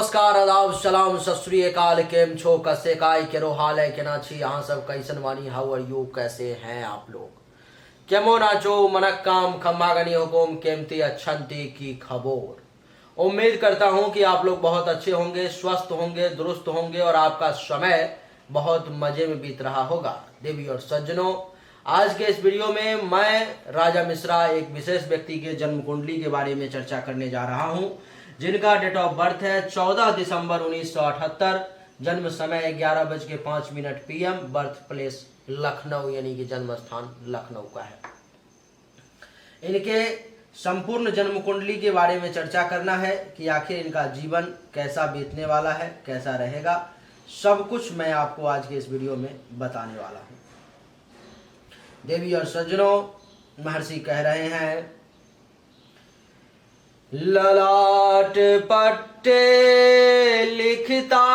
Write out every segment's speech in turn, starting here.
नमस्कार, आदाब, सलाम, सत श्री अकाल। केम छो, कसे काय केरो हाल है, केना छी यहाँ सब, कैसन वानी, हाउ आर यू, कैसे हैं आप लोग, केमो नाचो मनक्काम खम्मागनी हुकुम केमती अच्छंती की खबोर। उम्मीद करता हूँ कि आप लोग बहुत अच्छे होंगे, स्वस्थ होंगे, दुरुस्त होंगे और आपका समय बहुत मजे में बीत रहा होगा। देवी और सज्जनों, आज के इस वीडियो में मैं राजा मिश्रा एक विशेष व्यक्ति के जन्म कुंडली के बारे में चर्चा करने जा रहा हूँ, जिनका डेट ऑफ बर्थ है 14 दिसंबर 1978, जन्म समय 11:05 PM, बर्थ प्लेस लखनऊ, यानी कि जन्म स्थान लखनऊ का है। इनके संपूर्ण जन्म कुंडली के बारे में चर्चा करना है कि आखिर इनका जीवन कैसा बीतने वाला है, कैसा रहेगा, सब कुछ मैं आपको आज के इस वीडियो में बताने वाला हूँ। देवी और सज्जनों, महर्षि कह रहे हैं, ललाट पट्टे लिखता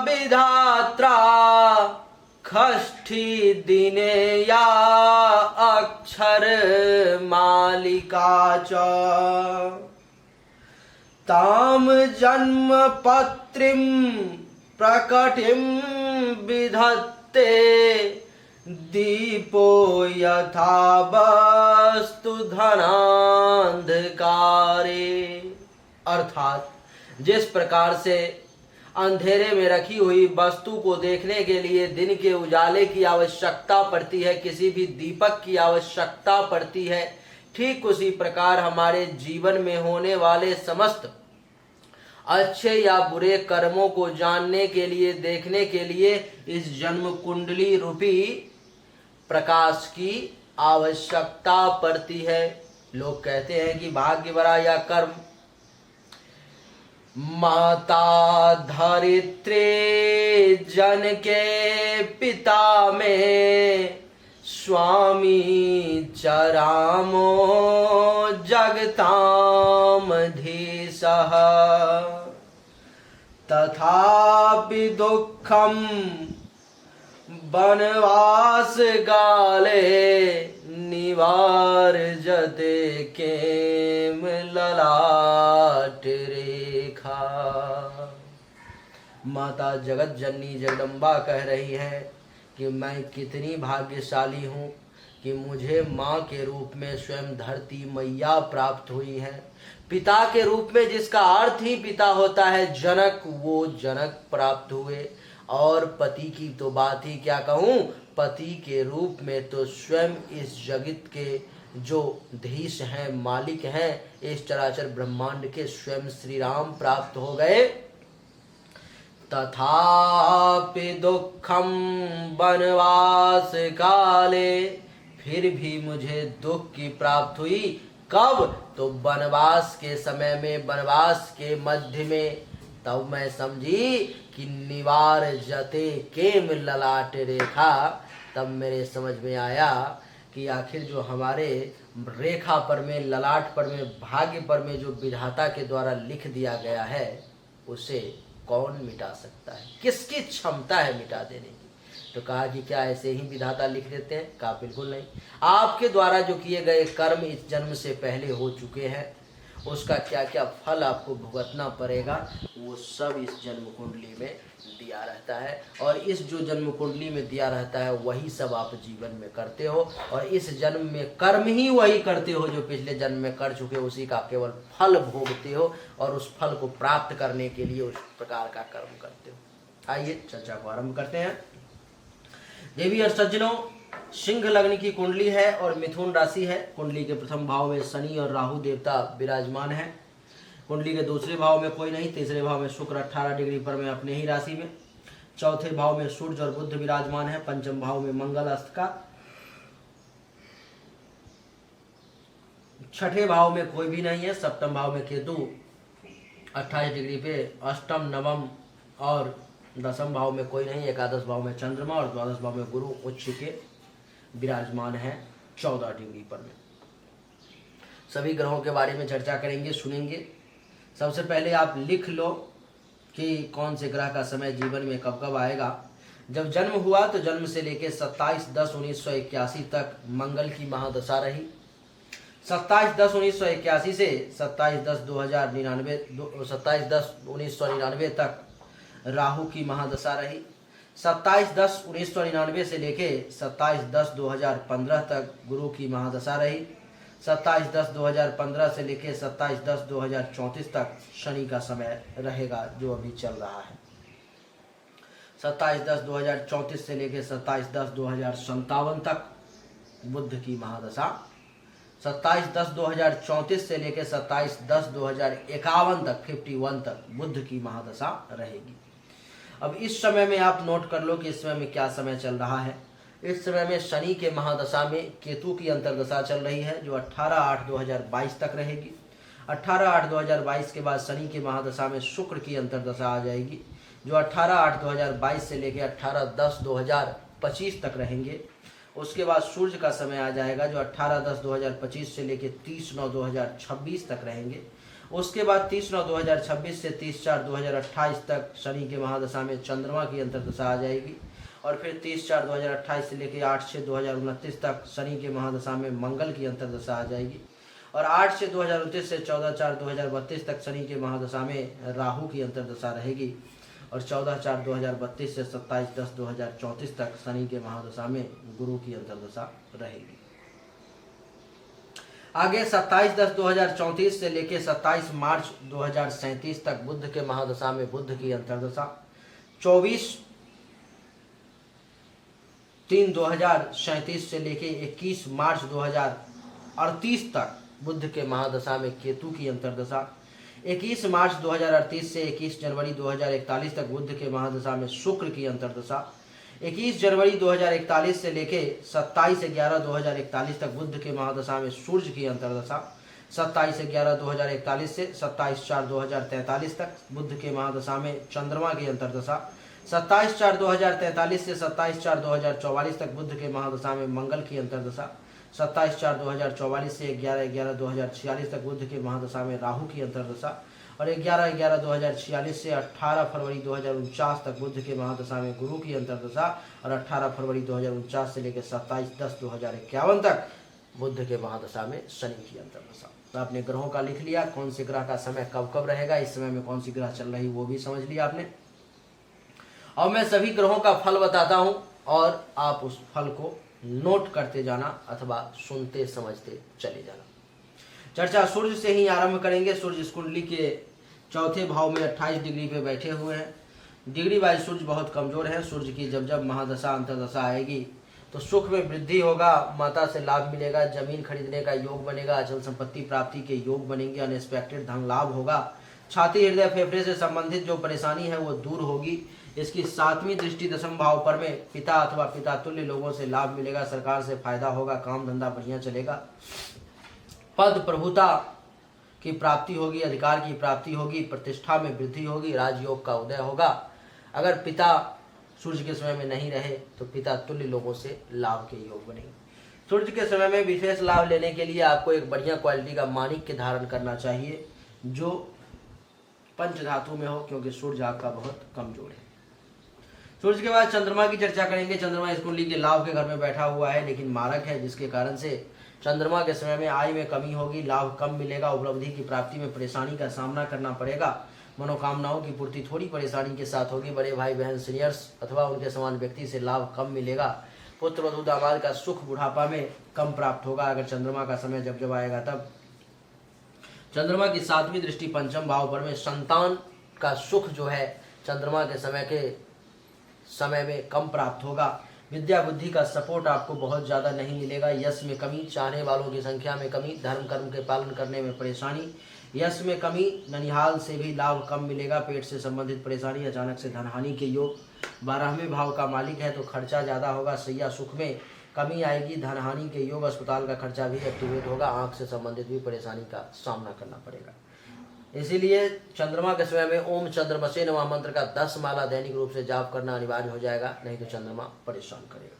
विधात्रा, खष्ठी दिने या अक्षर मालिका च, ताम जन्म पत्रिम प्रकटिम विधत्ते, दीपो यथा वस्तु धनांधकारे। अर्थात जिस प्रकार से अंधेरे में रखी हुई वस्तु को देखने के लिए दिन के उजाले की आवश्यकता पड़ती है, किसी भी दीपक की आवश्यकता पड़ती है, ठीक उसी प्रकार हमारे जीवन में होने वाले समस्त अच्छे या बुरे कर्मों को जानने के लिए, देखने के लिए इस जन्म कुंडली रूपी प्रकाश की आवश्यकता पड़ती है। लोग कहते हैं कि भाग्य भरा या कर्म, माता धरित्री जन के पिता में, स्वामी चरामो जगताम धीसः, तथापि दुःखम वनवास गाले, निवारजते केम ललाट रेखा। माता जगत जननी जगदम्बा कह रही है कि मैं कितनी भाग्यशाली हूँ कि मुझे माँ के रूप में स्वयं धरती मैया प्राप्त हुई है। पिता के रूप में, जिसका अर्थ ही पिता होता है जनक, वो जनक प्राप्त हुए। और पति की तो बात ही क्या कहूँ, पति के रूप में तो स्वयं इस जगत के जो धीश हैं, मालिक हैं, इस चराचर ब्रह्मांड के स्वयं श्री राम प्राप्त हो गए। तथापि दुखम वनवास काले, फिर भी मुझे दुख की प्राप्त हुई। कब? तो वनवास के समय में, वनवास के मध्य में। तब मैं समझी कि निवार जते केम ललाट रेखा। तब मेरे समझ में आया कि आखिर जो हमारे रेखा पर में, ललाट पर में, भाग्य पर में जो विधाता के द्वारा लिख दिया गया है, उसे कौन मिटा सकता है, किसकी क्षमता है मिटा देने की। तो कहा कि क्या ऐसे ही विधाता लिख देते हैं? कहा बिल्कुल नहीं। आपके द्वारा जो किए गए कर्म इस जन्म से पहले हो चुके हैं, उसका क्या क्या फल आपको भुगतना पड़ेगा, वो सब इस जन्म कुंडली में दिया रहता है। और इस जो जन्म कुंडली में दिया रहता है, वही सब आप जीवन में करते हो। और इस जन्म में कर्म ही वही करते हो जो पिछले जन्म में कर चुके हो, उसी का केवल फल भोगते हो और उस फल को प्राप्त करने के लिए उस प्रकार का कर्म करते हो। आइए चर्चा को आरंभ करते हैं। देवी और सज्जनों, सिंह लग्न की कुंडली है और मिथुन राशि है। कुंडली के प्रथम भाव में शनि और राहु देवता विराजमान है। कुंडली के दूसरे भाव में कोई नहीं, तीसरे भाव में शुक्र 18 डिग्री पर में अपने ही राशि में, चौथे भाव में सूर्य और बुध विराजमान है, पंचम भाव में मंगल अस्त का, छठे भाव में कोई भी नहीं है, सप्तम भाव में केतु 28 डिग्री पे, अष्टम, नवम और दसम भाव में कोई नहीं, एकादश भाव में चंद्रमा और द्वादश भाव में गुरु उच्च के विराजमान है 14 डिग्री पर में। सभी ग्रहों के बारे में चर्चा करेंगे, सुनेंगे। सबसे पहले आप लिख लो कि कौन से ग्रह का समय जीवन में कब कब आएगा। जब जन्म हुआ तो जन्म से लेकर 27/10/1981 तक मंगल की महादशा रही। 27/10/1981 से 27/10/1999 तक राहु की महादशा रही। 27/10/1999 से लेके 27/10/2015 तक गुरु की महादशा रही। 27/10/2015 से लेके 27/10/2034 तक शनि का समय रहेगा, जो अभी चल रहा है। 27/10/2034 से लेके 27/10/2057 तक बुध की महादशा। 27/10/2034 से लेके 27/10/2051 तक 51 तक बुध की महादशा रहेगी। अब इस समय में आप नोट कर लो कि इस समय में क्या समय चल रहा है। इस समय में शनि के महादशा में केतु की अंतर्दशा चल रही है, जो 18/8/2022 तक रहेगी। 18/8/2022 के बाद शनि के महादशा में शुक्र की अंतर्दशा आ जाएगी, जो 18/8/2022 से लेकर 18/10/2025 तक रहेंगे। उसके बाद सूर्य का समय आ जाएगा, जो 18/10/2025 से लेकर 30/9/2026 तक रहेंगे। उसके बाद 30/9/2026 से 30/4/2028 तक शनि के महादशा में चंद्रमा की अंतर्दशा आ जाएगी। और फिर 30/4/2028 से लेकर 8/6/2029 तक शनि के महादशा में मंगल की अंतर्दशा आ जाएगी। और 8/6/2029 से 14/4/2032 तक शनि के महादशा में राहु की अंतर्दशा रहेगी। और 14/4/2032 से 27/10/2034 तक शनि के महादशा में गुरु की अंतर्दशा रहेगी। आगे 27/10/2034 से लेके 27 मार्च 2037 तक बुध के महादशा में बुध की अंतर्दशा। 24/3/2037 से लेके 21 मार्च 2038 तक बुध के महादशा में केतु की अंतर्दशा। 21 मार्च 2038 से 21 जनवरी 2041 तक बुध के महादशा में शुक्र की अंतर्दशा। 21 जनवरी 2041 से लेके 27/11/2041 तक बुध के महादशा में सूर्य की अंतर्दशा। 27/11/2041 से 27/4/2043 तक बुध के महादशा में चंद्रमा की अंतर्दशा। 27/4/2043 से 27/4/2044 तक बुध के महादशा में मंगल की अंतर्दशा। 27/4/2044 से 11/11/2046 तक बुध के महादशा में राहु की अंतर्दशा। और 11/11/2046 से 18 फरवरी 2049 तक बुध के महादशा में गुरु की अंतर्दशा। और 18 फरवरी 2049 से लेकर 27/10/2051 तक बुध के महादशा में शनि की अंतर्दशा। तो आपने ग्रहों का लिख लिया, कौन से ग्रह का समय कब कब रहेगा, इस समय में कौन सी ग्रह चल रही वो भी समझ लिया आपने। और मैं सभी ग्रहों का फल बताता हूं और आप उस फल को नोट करते जाना अथवा सुनते समझते चले जाना। चर्चा सूर्य से ही आरंभ करेंगे। सूर्य इस कुंडली के चौथे भाव में 28 डिग्री पे बैठे हुए हैं। डिग्री वाइज सूर्य बहुत कमजोर है। सूर्य की जब जब महादशा अंतर्दशा आएगी तो सुख में वृद्धि होगा, माता से लाभ मिलेगा, जमीन खरीदने का योग बनेगा, अचल संपत्ति प्राप्ति के योग बनेंगे, अनएक्सपेक्टेड धन लाभ होगा, छाती हृदय फेफड़े से संबंधित जो परेशानी है वो दूर होगी। इसकी 7वीं दृष्टि दशम भाव पर में पिता अथवा पिता तुल्य लोगों से लाभ मिलेगा, सरकार से फायदा होगा, काम धंधा बढ़िया चलेगा, पद प्रभुता की प्राप्ति होगी, अधिकार की प्राप्ति होगी, प्रतिष्ठा में वृद्धि होगी, राजयोग का उदय होगा। अगर पिता सूर्य के समय में नहीं रहे तो पिता तुल्य लोगों से लाभ के योग बनेंगे। सूर्य के समय में विशेष लाभ लेने के लिए आपको एक बढ़िया क्वालिटी का माणिक्य धारण करना चाहिए, जो पंच धातु में हो, क्योंकि सूर्य आपका बहुत कमजोर है। सूर्य के बाद चंद्रमा की चर्चा करेंगे। चंद्रमा इस कुंडली के लाभ के घर में बैठा हुआ है, लेकिन मारक है, जिसके कारण से चंद्रमा के समय में आय में कमी होगी, लाभ कम मिलेगा, उपलब्धि की प्राप्ति में परेशानी का सामना करना पड़ेगा, मनोकामनाओं की पूर्ति थोड़ी परेशानी के साथ होगी, बड़े भाई बहन सीनियर्स अथवा उनके समान व्यक्ति से लाभ कम मिलेगा, पुत्र वधु दामाद का सुख बुढ़ापा में कम प्राप्त होगा। अगर चंद्रमा का समय जब जब आएगा तब चंद्रमा की 7वीं दृष्टि पंचम भाव पर में संतान का सुख जो है चंद्रमा के समय में कम प्राप्त होगा। विद्या बुद्धि का सपोर्ट आपको बहुत ज़्यादा नहीं मिलेगा। यश में कमी, चाहने वालों की संख्या में कमी, धर्म कर्म के पालन करने में परेशानी, यश में कमी, ननिहाल से भी लाभ कम मिलेगा, पेट से संबंधित परेशानी, अचानक से धनहानि के योग। 12वें भाव का मालिक है तो खर्चा ज़्यादा होगा, सैया सुख में कमी आएगी, धनहानि के योग, अस्पताल का खर्चा भी एक्टिवेट होगा, आँख से संबंधित भी परेशानी का सामना करना पड़ेगा। इसीलिए चंद्रमा के समय में ओम चंद्रमसे नमः मंत्र का 10 माला दैनिक रूप से जाप करना अनिवार्य हो जाएगा, नहीं तो चंद्रमा परेशान करेगा।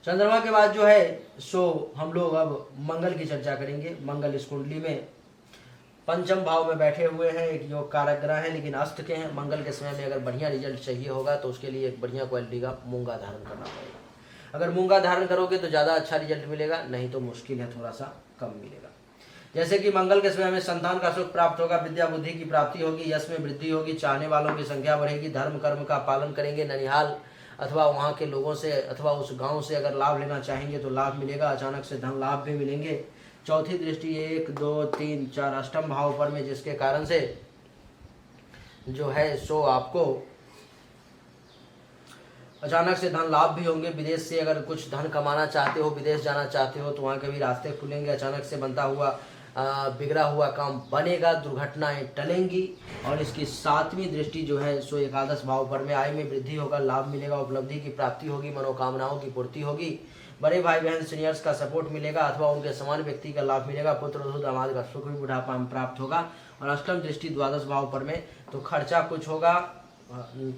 चंद्रमा के बाद जो है सो हम लोग अब मंगल की चर्चा करेंगे। मंगल इस कुंडली में पंचम भाव में बैठे हुए हैं, एक योग कारक ग्रह है, लेकिन अस्त के हैं। मंगल के समय में अगर बढ़िया रिजल्ट चाहिए होगा तो उसके लिए एक बढ़िया क्वालिटी का मूंगा धारण करना पड़ेगा। अगर मूंगा धारण करोगे तो ज़्यादा अच्छा रिजल्ट मिलेगा, नहीं तो मुश्किल है, थोड़ा सा कम मिलेगा। जैसे कि मंगल के समय में संतान का सुख प्राप्त होगा, विद्या बुद्धि की प्राप्ति होगी, यश में वृद्धि होगी, चाहने वालों की संख्या बढ़ेगी, धर्म कर्म का पालन करेंगे, ननिहाल अथवा वहाँ के लोगों से अथवा उस गांव से अगर लाभ लेना चाहेंगे तो लाभ मिलेगा, अचानक से धन लाभ भी मिलेंगे। चौथी दृष्टि 1 2 3 4 अष्टम भाव पर में, जिसके कारण से जो है सो आपको अचानक से धन लाभ भी होंगे। विदेश से अगर कुछ धन कमाना चाहते हो, विदेश जाना चाहते हो तो वहाँ के भी रास्ते खुलेंगे, अचानक से बनता हुआ बिगड़ा हुआ काम बनेगा, दुर्घटनाएं टलेंगी। और इसकी 7वीं दृष्टि जो है सो एकादश भाव पर में, आय में वृद्धि होगा, लाभ मिलेगा, उपलब्धि की प्राप्ति होगी, मनोकामनाओं की पूर्ति होगी, बड़े भाई बहन सीनियर्स का सपोर्ट मिलेगा अथवा उनके समान व्यक्ति का लाभ मिलेगा, पुत्र धन दामाद का सुख भी बुढ़ापा में प्राप्त होगा। और अष्टम दृष्टि द्वादश भाव पर में, तो खर्चा कुछ होगा,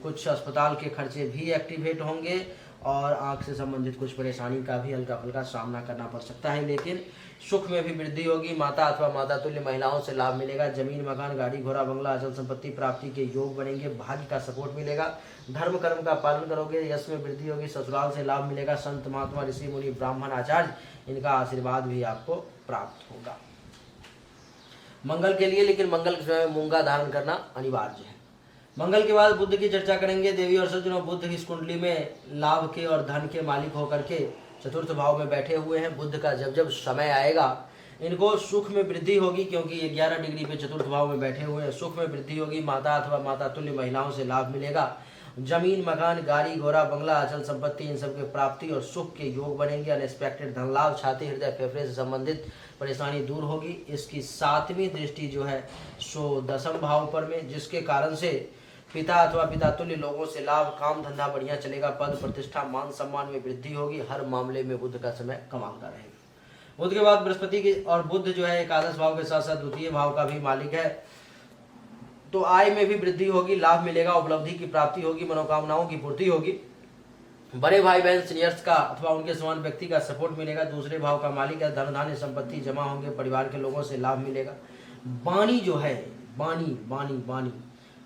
कुछ अस्पताल के खर्चे भी एक्टिवेट होंगे और आंख से संबंधित कुछ परेशानी का भी हल्का फुल्का सामना करना पड़ सकता है, लेकिन सुख में भी वृद्धि होगी, माता अथवा माता तुल्य महिलाओं से लाभ मिलेगा, जमीन मकान गाड़ी घोड़ा बंगला अचल संपत्ति प्राप्ति के योग बनेंगे, भाग्य का सपोर्ट मिलेगा, धर्म कर्म का पालन करोगे, यश में वृद्धि होगी, ससुराल से लाभ मिलेगा, संत महात्मा ऋषि मुनि ब्राह्मण आचार्य इनका आशीर्वाद भी आपको प्राप्त होगा मंगल के लिए। लेकिन मंगल के समय में मूंगा धारण करना अनिवार्य है। मंगल के बाद बुध की चर्चा करेंगे। देवी और सज्जनों, बुध इस कुंडली में लाभ के और धन के मालिक होकर के चतुर्थ भाव में बैठे हुए हैं। बुध का जब जब समय आएगा इनको सुख में वृद्धि होगी, क्योंकि ये 11 डिग्री पे चतुर्थ भाव में बैठे हुए हैं। सुख में वृद्धि होगी, माता अथवा माता तुल्य महिलाओं से लाभ मिलेगा, जमीन मकान गाड़ी घोड़ा बंगला अचल संपत्ति इन सब के प्राप्ति और सुख के योग बनेंगे। अनएक्सपेक्टेड धन लाभ, छाती हृदय फेफड़े से संबंधित परेशानी दूर होगी। इसकी 7वीं दृष्टि जो है सो दशम भाव पर में, जिसके कारण से पिता अथवा पिता तुल्य लोगों से लाभ, काम धंधा बढ़िया चलेगा, पद प्रतिष्ठा मान सम्मान में वृद्धि होगी। हर मामले में बुध का समय कमाल का रहेगा। बुध के बाद बृहस्पति की, और बुध जो है एकादश भाव के साथ साथ द्वितीय भाव का भी मालिक है, तो आय में भी वृद्धि होगी, लाभ मिलेगा, उपलब्धि की प्राप्ति होगी, मनोकामनाओं की पूर्ति होगी, बड़े भाई बहन सीनियर्स का अथवा उनके समान व्यक्ति का सपोर्ट मिलेगा। दूसरे भाव का मालिक है, धन धान्य संपत्ति जमा होंगे, परिवार के लोगों से लाभ मिलेगा। वाणी जो है,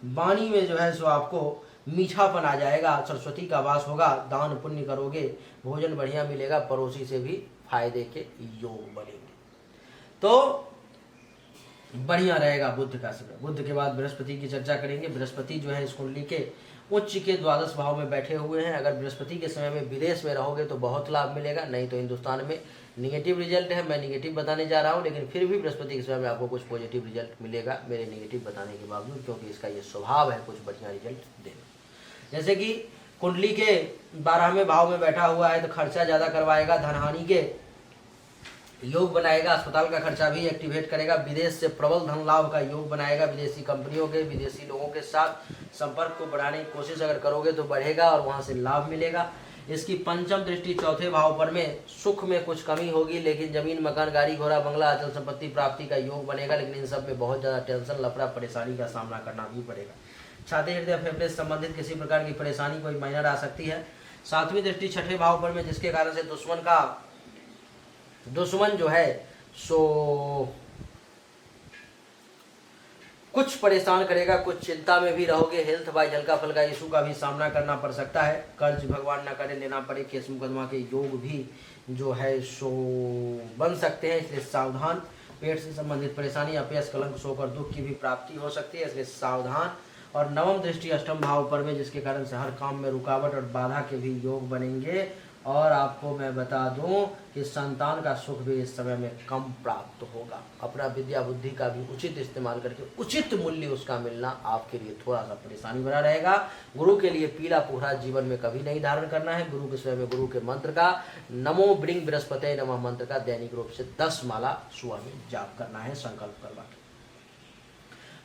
वाणी में जो है सो आपको मीठापन आ जाएगा, सरस्वती का वास होगा, दान पुण्य करोगे, भोजन बढ़िया मिलेगा, पड़ोसी से भी फायदे के योग बनेंगे, तो बढ़िया रहेगा बुध का समय। बुध के बाद बृहस्पति की चर्चा करेंगे। बृहस्पति जो है इस कुंडली के उच्च के द्वादश भाव में बैठे हुए हैं। अगर बृहस्पति के समय में विदेश में रहोगे तो बहुत लाभ मिलेगा, नहीं तो हिंदुस्तान में निगेटिव रिजल्ट है। मैं निगेटिव बताने जा रहा हूँ, लेकिन फिर भी बृहस्पति के समय में आपको कुछ पॉजिटिव रिजल्ट मिलेगा मेरे निगेटिव बताने के बावजूद, क्योंकि इसका ये स्वभाव है कुछ बढ़िया रिजल्ट देना। जैसे कि कुंडली के 12वें भाव में बैठा हुआ है तो खर्चा ज़्यादा करवाएगा, धनहानि के योग बनाएगा, अस्पताल का खर्चा भी एक्टिवेट करेगा, विदेश से प्रबल धन लाभ का योग बनाएगा, विदेशी कंपनियों के विदेशी लोगों के साथ संपर्क को बढ़ाने की कोशिश अगर करोगे तो बढ़ेगा और वहां से लाभ मिलेगा। इसकी पंचम दृष्टि चौथे भाव पर में, सुख में कुछ कमी होगी, लेकिन जमीन मकान गाड़ी घोड़ा बंगला अचल संपत्ति प्राप्ति का योग बनेगा, लेकिन इन सब में बहुत ज़्यादा टेंशन लफड़ा परेशानी का सामना करना भी पड़ेगा। छाती हृदय फेफड़े से संबंधित किसी प्रकार की परेशानी कोई माइनर आ सकती है। 7वीं दृष्टि छठे भाव पर में, जिसके कारण से दुश्मन जो है सो कुछ परेशान करेगा, कुछ चिंता में भी रहोगे, हेल्थ वाइज हल्का फुल्का इशू का भी सामना करना पड़ सकता है। कर्ज भगवान न करे लेना पड़े, केस मुकदमा के योग भी जो है सो बन सकते हैं, इसलिए सावधान। पेट से संबंधित परेशानी, अपयश कलंक शोक और दुख की भी प्राप्ति हो सकती है, इसलिए सावधान। और 9वीं दृष्टि अष्टम भाव पर में, जिसके कारण से हर काम में रुकावट और बाधा के भी योग बनेंगे। और आपको मैं बता दूं कि संतान का सुख भी इस समय में कम प्राप्त होगा। अपना विद्या बुद्धि का भी उचित इस्तेमाल करके उचित मूल्य उसका मिलना आपके लिए थोड़ा सा परेशानी बना रहेगा। गुरु के लिए पीला पूरा जीवन में कभी नहीं धारण करना है। गुरु के समय में गुरु के मंत्र का नमो ब्रिंग बृहस्पति नमः मंत्र का दैनिक रूप से 10 माला सुबह में जाप करना है, संकल्प करवा के।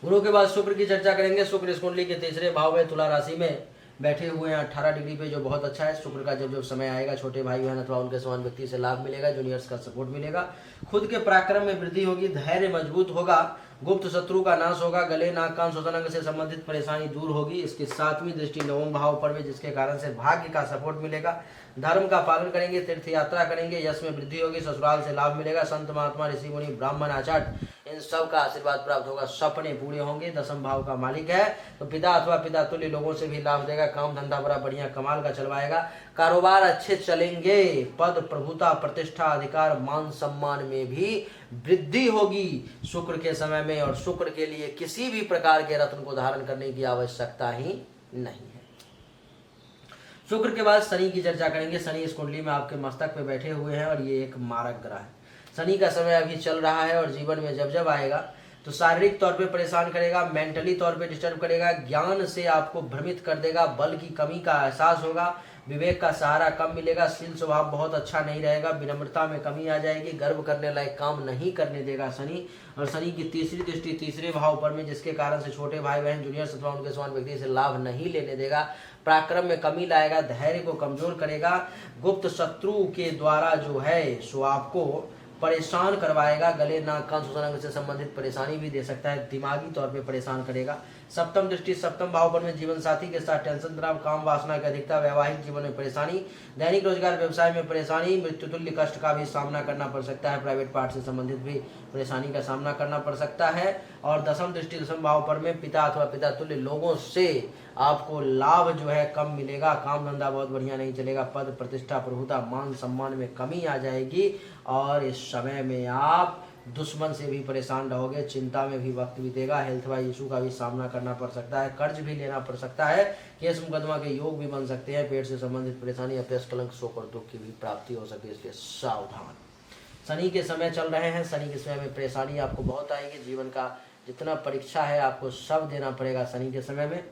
गुरु के बाद शुक्र की चर्चा करेंगे। शुक्र इस कुंडली के तीसरे भाव में तुला राशि में बैठे हुए हैं 18 डिग्री पे, जो बहुत अच्छा है। शुक्र का जब जब समय आएगा छोटे भाई बहन अथवा उनके समान व्यक्ति से लाभ मिलेगा, जूनियर्स का सपोर्ट मिलेगा, खुद के पराक्रम में वृद्धि होगी, धैर्य मजबूत होगा, गुप्त शत्रु का नाश होगा, गले नाक कान श्वसन अंग से संबंधित परेशानी दूर होगी। इसकी 7वीं दृष्टि 9वें भाव पर में, जिसके कारण से भाग्य का सपोर्ट मिलेगा, धर्म का पालन करेंगे, तीर्थ यात्रा करेंगे, यश में वृद्धि होगी, ससुराल से लाभ मिलेगा, संत महात्मा ऋषि मुनि ब्राह्मण आचार्य इन सब का आशीर्वाद प्राप्त होगा, सपने पूरे होंगे। दसम भाव का मालिक है तो पिता अथवा पिता तुल्य लोगों से भी लाभ देगा। काम धंधा बड़ा बढ़िया कमाल का चलवाएगा। कारोबार अच्छे चलेंगे। पद प्रभुता प्रतिष्ठा अधिकार मान सम्मान में भी वृद्धि होगी शुक्र के समय में। और शुक्र के लिए किसी भी प्रकार के रत्न को धारण करने की आवश्यकता ही नहीं है। शुक्र के बाद शनि की चर्चा करेंगे। शनि इस कुंडली में आपके मस्तक पे बैठे हुए हैं और ये एक मारक ग्रह है। शनि का समय अभी चल रहा है और जीवन में जब जब आएगा तो शारीरिक तौर पे परेशान करेगा, मेंटली तौर पे डिस्टर्ब करेगा, ज्ञान से आपको भ्रमित कर देगा, बल की कमी का एहसास होगा, विवेक का सहारा कम मिलेगा, शील स्वभाव बहुत अच्छा नहीं रहेगा, विनम्रता में कमी आ जाएगी, गर्व करने लायक काम नहीं करने देगा शनि। और शनि की तीसरी दृष्टि तीसरे भाव पर में, जिसके कारण से छोटे भाई बहन जूनियर अथवा उनके समान व्यक्ति से लाभ नहीं लेने देगा, पराक्रम में कमी लाएगा, धैर्य को कमजोर करेगा, गुप्त शत्रु के द्वारा जो है सो आपको परेशान करवाएगा, गले नाक कान श्वसन अंग से संबंधित परेशानी भी दे सकता है, दिमागी तौर पे परेशान करेगा। सप्तम दृष्टि सप्तम भाव पर में, जीवन साथी के साथ टेंशन तनाव, काम वासना की अधिकता, वैवाहिक जीवन में परेशानी, दैनिक रोजगार व्यवसाय में परेशानी, मृत्यु तुल्य कष्ट का भी सामना करना पड़ सकता है, प्राइवेट पार्ट से संबंधित भी परेशानी का सामना करना पड़ सकता है। और दसम दृष्टि दसम भाव पर में, पिता अथवा पिता तुल्य लोगों से आपको लाभ जो है कम मिलेगा, काम धंधा बहुत बढ़िया नहीं चलेगा, पद प्रतिष्ठा प्रभुता मान सम्मान में कमी आ जाएगी और इस समय में आप दुश्मन से भी परेशान रहोगे, चिंता में भी वक्त बीतेगा, हेल्थ वाइज इशू का भी सामना करना पड़ सकता है, कर्ज भी लेना पड़ सकता है, केस मुकदमा के योग भी बन सकते हैं, पेट से संबंधित परेशानी, अपयश कलंक शोक और दुख की भी प्राप्ति हो सकती है, इसलिए सावधान। शनि के समय चल रहे हैं, शनि के समय में परेशानी आपको बहुत आएगी, जीवन का जितना परीक्षा है आपको सब देना पड़ेगा शनि के समय में।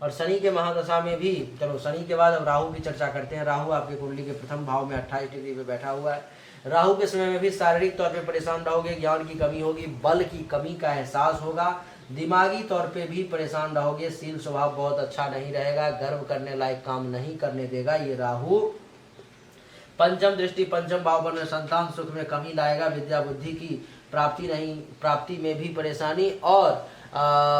और शनि के महादशा में भी, चलो शनि के बाद अब राहु की चर्चा करते हैं। राहु आपके कुंडली के प्रथम भाव में 28 डिग्री पे बैठा हुआ है। राहु के समय में भी शारीरिक तौर पे परेशान रहोगे, ज्ञान की कमी होगी, बल की कमी का एहसास होगा, दिमागी तौर पे भी परेशान रहोगे, शील स्वभाव बहुत अच्छा नहीं रहेगा, गर्व करने लायक काम नहीं करने देगा ये राहु। पंचम दृष्टि पंचम भाव पर संतान सुख में कमी लाएगा, विद्या बुद्धि की प्राप्ति में भी परेशानी और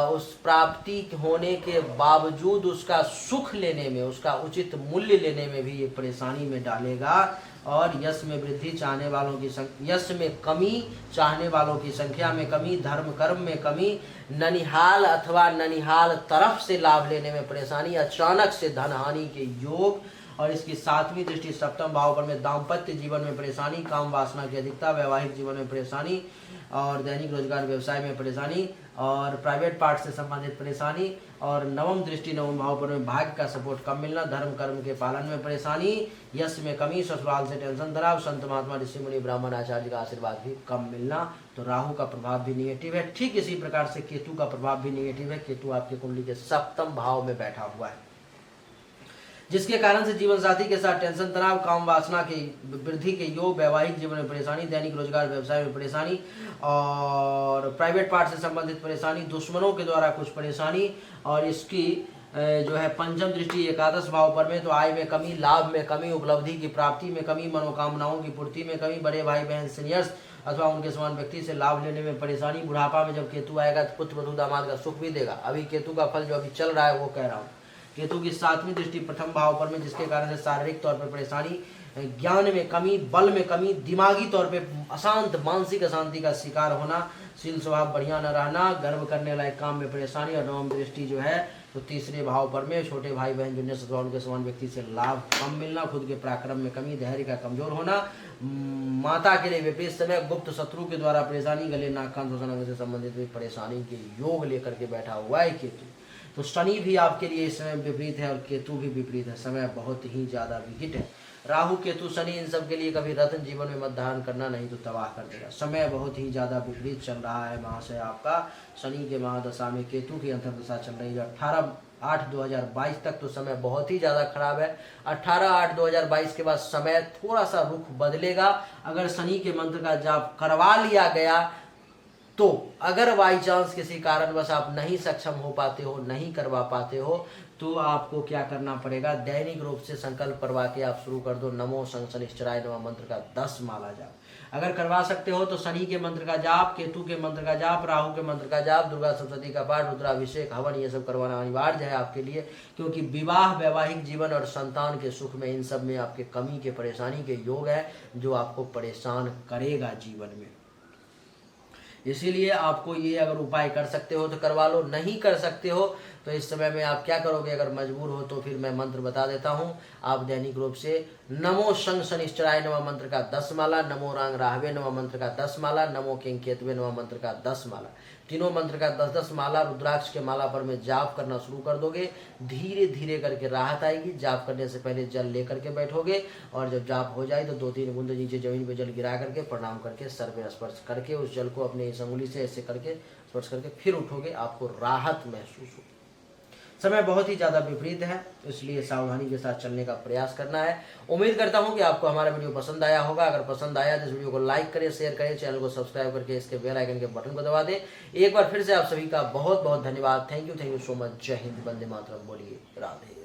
उस प्राप्ति होने के बावजूद उसका सुख लेने में, उसका उचित मूल्य लेने में भी ये परेशानी में डालेगा। और यश में वृद्धि चाहने वालों की यश में कमी चाहने वालों की संख्या में कमी, धर्म कर्म में कमी, ननिहाल अथवा ननिहाल तरफ से लाभ लेने में परेशानी, अचानक से धन हानि के योग। और इसकी सातवीं दृष्टि सप्तम भाव पर में, दाम्पत्य जीवन में परेशानी, काम वासना की अधिकता, वैवाहिक जीवन में परेशानी और दैनिक रोजगार व्यवसाय में परेशानी और प्राइवेट पार्ट से संबंधित परेशानी। और नवम दृष्टि नवम भाव पर में, भाग्य का सपोर्ट कम मिलना, धर्म कर्म के पालन में परेशानी, यश में कमी, ससुराल से टेंशन तनाव, संत महात्मा ऋषि मुनि ब्राह्मण आचार्य का आशीर्वाद भी कम मिलना। तो राहु का प्रभाव भी निगेटिव है। ठीक इसी प्रकार से केतु का प्रभाव भी निगेटिव है। केतु आपके कुंडली के सप्तम भाव में बैठा हुआ है, जिसके कारण से जीवन साथी के साथ टेंशन तनाव, काम वासना की वृद्धि के योग, वैवाहिक जीवन में परेशानी, दैनिक रोजगार व्यवसाय में परेशानी और प्राइवेट पार्ट से संबंधित परेशानी, दुश्मनों के द्वारा कुछ परेशानी। और इसकी जो है पंचम दृष्टि एकादश भाव पर में, तो आय में कमी, लाभ में कमी, उपलब्धि की प्राप्ति में कमी, मनोकामनाओं की पूर्ति में कमी, बड़े भाई बहन सीनियर्स अथवा उनके समान व्यक्ति से लाभ लेने में परेशानी। बुढ़ापा में जब केतु आएगा तो पुत्र वधु दामाद का सुख भी देगा। अभी केतु का फल जो अभी चल रहा है वो कह रहा हूँ। केतु की सातवीं दृष्टि प्रथम भाव पर में, जिसके कारण से शारीरिक तौर पर परेशानी, ज्ञान में कमी, बल में कमी, दिमागी तौर पे अशांत, मानसिक अशांति का शिकार होना, शील स्वभाव बढ़िया न रहना, गर्व करने लायक काम में परेशानी। और नवम दृष्टि जो है तो तीसरे भाव पर में, छोटे भाई बहन जूनियर अथवा उनके समान व्यक्ति से लाभ कम मिलना, खुद के पराक्रम में कमी, धैर्य का कमजोर होना, माता के लिए विपरीत समय, गुप्त शत्रु के द्वारा परेशानी, गले नाक कान श्वसन अंग से संबंधित भी परेशानी के योग लेकर के बैठा हुआ है केतु। तो शनि भी आपके लिए इस समय विपरीत है और केतु भी विपरीत है, समय बहुत ही ज्यादा विकट है। राहु केतु शनि इन सब के लिए कभी रत्न जीवन में मत धारण करना, नहीं तो तबाह कर देगा। समय बहुत ही ज्यादा विपरीत चल रहा है महाशय आपका। शनि के महादशा में केतु की अंतर्दशा चल रही है 18/8/2022 तक, तो समय बहुत ही ज़्यादा खराब है। 18/8/2022 के बाद समय थोड़ा सा रुख बदलेगा। अगर शनि के मंत्र का जाप करवा लिया गया तो अगर बाई चांस किसी कारणवश आप नहीं सक्षम हो पाते हो, नहीं करवा पाते हो, तो आपको क्या करना पड़ेगा, दैनिक रूप से संकल्प करवा के आप शुरू कर दो नमो शनिश्चराय नमः मंत्र का 10 माला जाप। अगर करवा सकते हो तो शनि के मंत्र का जाप, केतु के मंत्र का जाप, राहु के मंत्र का जाप, दुर्गा सप्तशती का पाठ, रुद्राभिषेक, हवन, ये सब करवाना अनिवार्य है आपके लिए, क्योंकि विवाह, वैवाहिक जीवन और संतान के सुख में, इन सब में आपके कमी के, परेशानी के योग है जो आपको परेशान करेगा जीवन में। इसीलिए आपको ये अगर उपाय कर सकते हो तो करवा लो, नहीं कर सकते हो तो इस समय में आप क्या करोगे, अगर मजबूर हो तो फिर मैं मंत्र बता देता हूँ। आप दैनिक रूप से नमो शं शनिश्चराय नमः मंत्र का 10 माला, नमो रांग राहवे नमः मंत्र का 10 माला, नमो किंग केतवे नमः मंत्र का 10 माला, तीनों मंत्र का 10-10 माला रुद्राक्ष के माला पर में जाप करना शुरू कर दोगे। धीरे धीरे करके राहत आएगी। जाप करने से पहले जल लेकर के बैठोगे और जब जाप हो जाए तो 2-3 बूंद नीचे जमीन पे जल गिरा करके प्रणाम करके सर पे स्पर्श करके उस जल को अपने इस अंगुली से ऐसे करके स्पर्श करके फिर उठोगे, आपको राहत महसूस होगी। समय बहुत ही ज़्यादा विपरीत है, इसलिए सावधानी के साथ चलने का प्रयास करना है। उम्मीद करता हूं कि आपको हमारा वीडियो पसंद आया होगा। अगर पसंद आया तो इस वीडियो को लाइक करें, शेयर करें, चैनल को सब्सक्राइब करके इसके बेल आइकन के बटन को दबा दें। एक बार फिर से आप सभी का बहुत बहुत धन्यवाद। Thank you so much. जय हिंद, वंदे मातरम। बोलिए राधे।